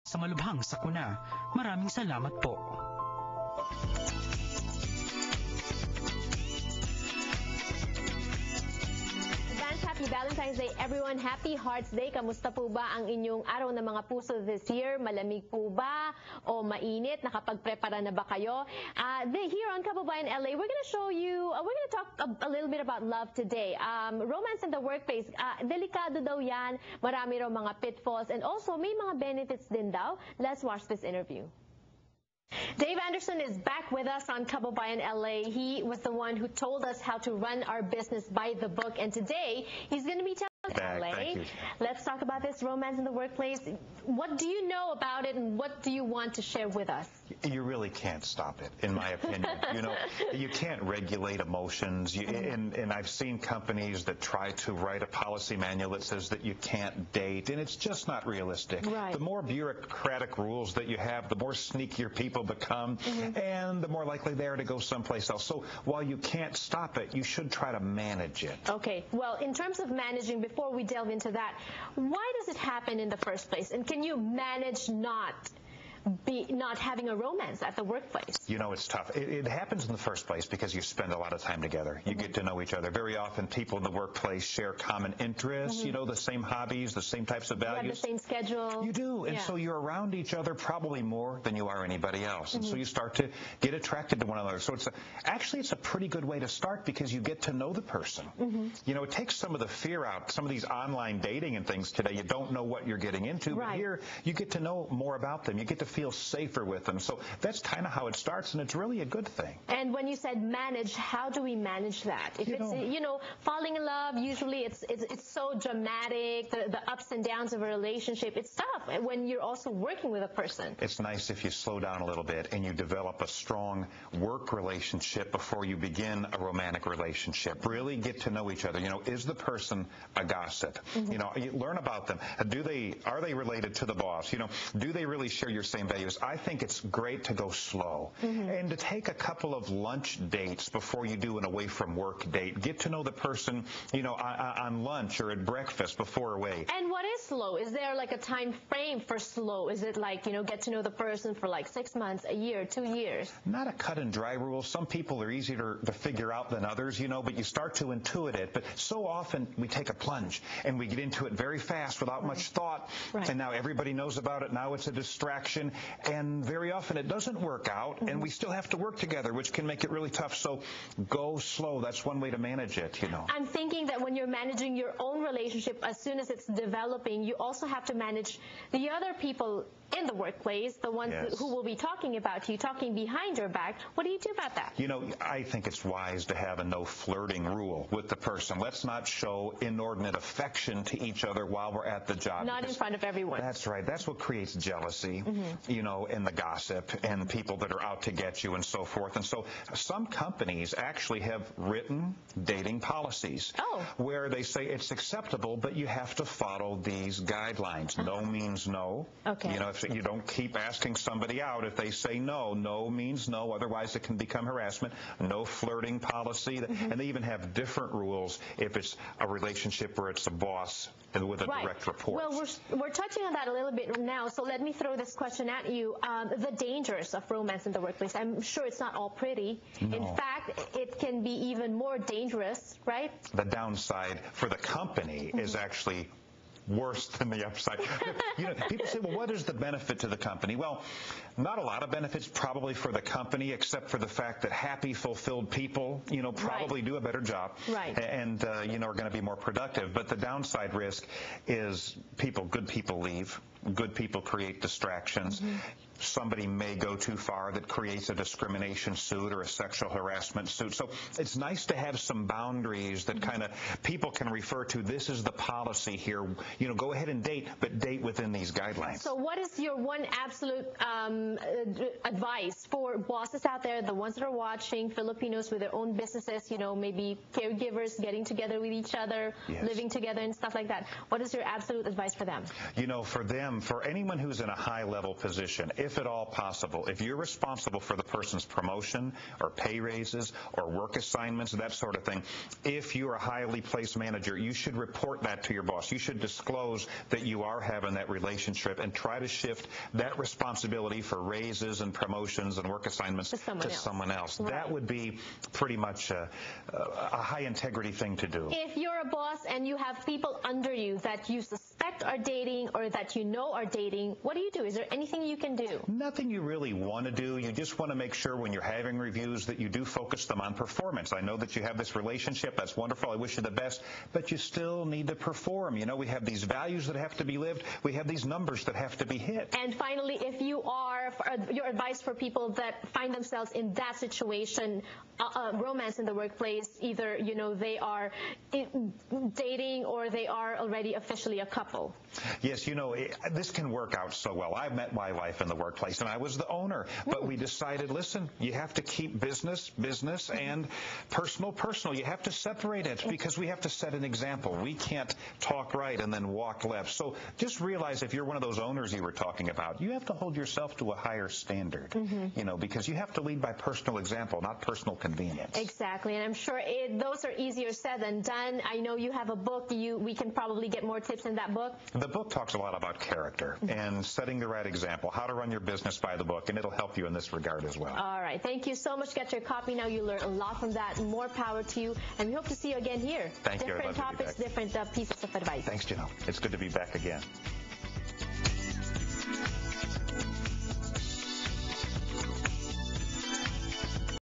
sa malubhang sakuna. Maraming salamat po. Happy Valentine's Day, everyone. Happy Hearts Day. Kamusta po ba ang inyong araw ng mga puso this year? Malamig po ba? O mainit? Nakapagprepara na ba kayo? Here on Kababayan LA, we're going to show you, we're going to talk a little bit about love today. Romance in the workplace, delikado daw yan. Marami raw mga pitfalls and also may mga benefits din daw. Let's watch this interview. Dave Anderson is back with us on Kababayan LA. He was the one who told us how to run our business by the book, and today he's going to be telling us LA. Let's talk about this romance in the workplace. What do you know about it, and what do you want to share with us? You really can't stop it, in my opinion. You know, you can't regulate emotions, and I've seen companies that try to write a policy manual that says that you can't date, and it's just not realistic. Right. The more bureaucratic rules that you have, the more sneakier people become, and the more likely they are to go someplace else. So while you can't stop it, you should try to manage it. Okay. Well, in terms of managing, before we delve into that, why does it happen in the first place? And can you manage not having a romance at the workplace? You know, it's tough. It happens in the first place because you spend a lot of time together. You get to know each other. Very often people in the workplace share common interests, you know, the same hobbies, the same types of values. You have the same schedule. You do. And so you're around each other probably more than you are anybody else. And so you start to get attracted to one another. So actually it's a pretty good way to start because you get to know the person. You know, it takes some of the fear out. Some of these online dating and things today, you don't know what you're getting into. But here you get to know more about them. You get to feel safer with them. So that's kind of how it starts, and it's really a good thing. And when you said manage, how do we manage that? If you know, falling in love, usually it's so dramatic, the ups and downs of a relationship. It's tough when you're also working with a person. It's nice if you slow down a little bit and you develop a strong work relationship before you begin a romantic relationship. Really get to know each other. You know, is the person a gossip? You know, you learn about them. Are they related to the boss? You know, do they really share your same values? I think it's great to go slow and to take a couple of lunch dates before you do an away from work date. Get to know the person, you know, on lunch or at breakfast before away. And what is slow? Is there like a time frame for slow? Is it like, you know, get to know the person for like 6 months, a year, 2 years? Not a cut and dry rule. Some people are easier to figure out than others, you know, but you start to intuit it. But so often we take a plunge and we get into it very fast without much thought. And now everybody knows about it. Now it's a distraction. And very often it doesn't work out, and we still have to work together, which can make it really tough. So go slow. That's one way to manage it, you know. I'm thinking that when you're managing your own relationship, as soon as it's developing, you also have to manage the other people in the workplace, the ones who will be talking about you, talking behind your back. What do you do about that? You know, I think it's wise to have a no flirting rule with the person. Let's not show inordinate affection to each other while we're at the job. Not in front of everyone. That's right. That's what creates jealousy, you know, and the gossip and people that are out to get you and so forth. And so some companies actually have written dating policies where they say it's acceptable, but you have to follow these guidelines. No means no. Okay. You know, if you don't keep asking somebody out. If they say no, no means no. Otherwise, it can become harassment. No flirting policy. And they even have different rules if it's a relationship where it's a boss with a direct report. Well, we're touching on that a little bit now, so let me throw this question at you. The dangers of romance in the workplace. I'm sure it's not all pretty. No. In fact, it can be even more dangerous, right? The downside for the company is actually worse than the upside. You know, people say, well, what is the benefit to the company? Well, not a lot of benefits probably for the company, except for the fact that happy, fulfilled people, you know, probably do a better job and, you know, are going to be more productive. But the downside risk is good people leave. Good people create distractions. Somebody may go too far that creates a discrimination suit or a sexual harassment suit. So it's nice to have some boundaries that kind of people can refer to. This is the policy here. You know, go ahead and date, but date within these guidelines. So what is your one absolute advice for bosses out there, the ones that are watching, Filipinos with their own businesses, you know, maybe caregivers getting together with each other, living together and stuff like that? What is your absolute advice for them? You know, for them, for anyone who's in a high-level position, if at all possible, if you're responsible for the person's promotion or pay raises or work assignments, that sort of thing, if you're a highly placed manager, you should report that to your boss. You should disclose that you are having that relationship and try to shift that responsibility for raises and promotions and work assignments to someone else. Right. That would be pretty much a high integrity thing to do. If you're a boss and you have people under you that you suspect are dating or that you know are dating, what do you do? Is there anything you can do? Nothing you really want to do. You just want to make sure when you're having reviews that you do focus them on performance. I know that you have this relationship. That's wonderful. I wish you the best. But you still need to perform. You know, we have these values that have to be lived. We have these numbers that have to be hit. And finally, if you are, your advice for people that find themselves in that situation, romance in the workplace, either, you know, they are dating or they are already officially a couple. Yes, you know, this can work out so well. I met my wife in the workplace, and I was the owner. But we decided, listen, you have to keep business, business, and personal, personal. You have to separate it because we have to set an example. We can't talk right and then walk left. So just realize if you're one of those owners you were talking about, you have to hold yourself to a higher standard, you know, because you have to lead by personal example, not personal convenience. Exactly, and I'm sure those are easier said than done. I know you have a book. We can probably get more tips in that book. The book talks a lot about character and setting the right example, how to run your business by the book, and it'll help you in this regard as well. All right, thank you so much. Get your copy now. You learn a lot from that. More power to you, and we hope to see you again here. Thank you. Different topics, different pieces of advice. Thanks, Janelle. It's good to be back again.